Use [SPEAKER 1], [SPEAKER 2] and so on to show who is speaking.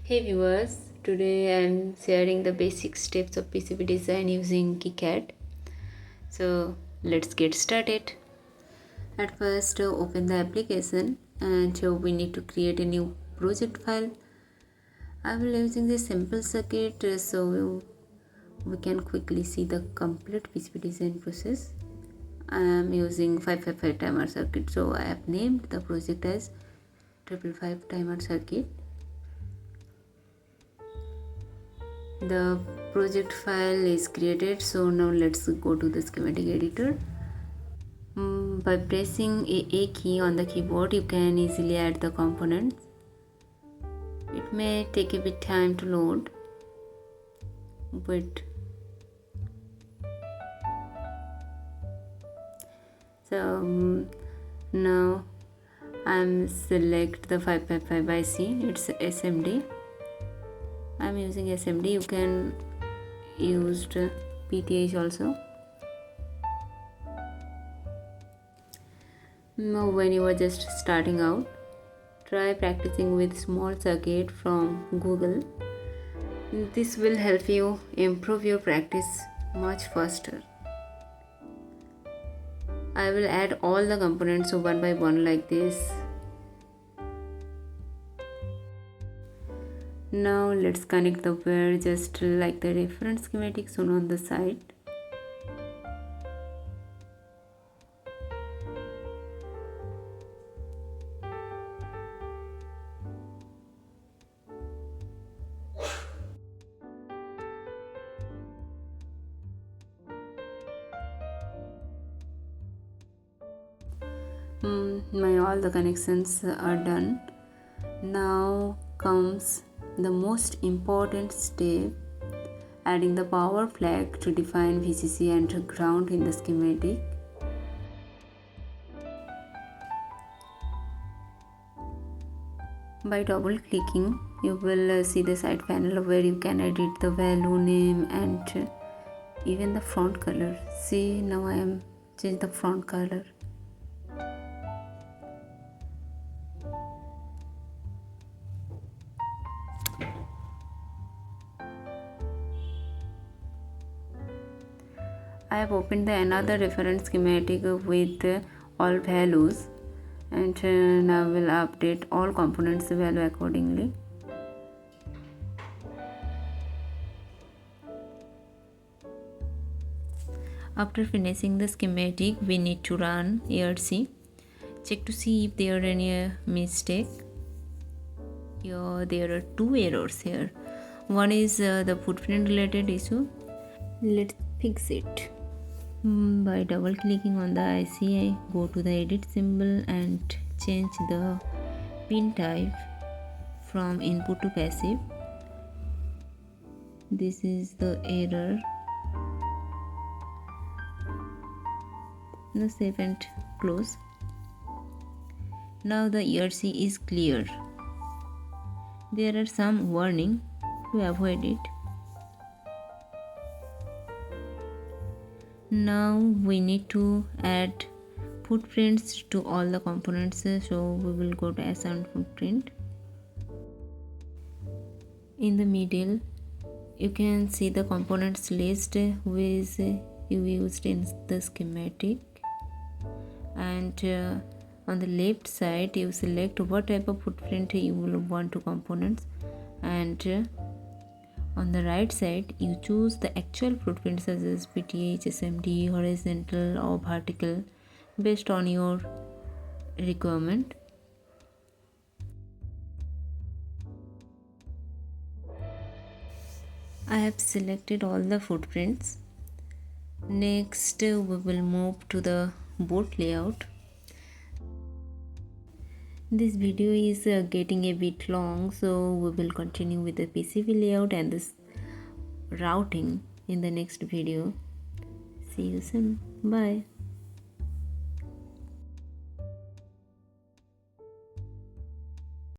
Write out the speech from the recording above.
[SPEAKER 1] Hey viewers, today I'm sharing the basic steps of PCB design using KiCad. So let's get started. At first open the application and we need to create a new project file. I will using the simple circuit so we can quickly see the complete PCB design process. I am using 555 timer circuit, so I have named the project as 555 timer circuit. The project file is created, so now let's go to the schematic editor. By pressing A key on the keyboard, you can easily add the components. It may take a bit time to load, but now I'm select the 555 IC. It's SMD. I'm using SMD. You can use PTH also. Now when you are just starting out, try practicing with small circuit from Google. This will help you improve your practice much faster. I will add all the components one by one like this. Now let's connect the wire just like the reference schematic shown on the side. All the connections are done. Now comes the most important step, adding the power flag to define VCC and ground in the schematic. By double clicking, you will see the side panel where you can edit the value, name and even the font color. See, now I am change the font color. I have opened another reference schematic with all values, and now will update all components value accordingly. After finishing the schematic, we need to run ERC. Check to see if there are any mistake. Here there are two errors here. One is the footprint related issue. Let's fix it. By double clicking on the IC, go to the edit symbol and change the pin type from input to passive. This is the error. Now save and close. Now the ERC is clear. There are some warning to avoid it. Now we need to add footprints to all the components, so we will go to assign footprint. In the middle you can see the components list which you used in the schematic, and on the left side you select what type of footprint you will want to components, and on the right side you choose the actual footprint such as PTH, SMD, horizontal or vertical based on your requirement. I have selected all the footprints. Next we will move to the board layout. This video is getting a bit long, so we will continue with the PCB layout and this routing in the next video. See you soon. Bye.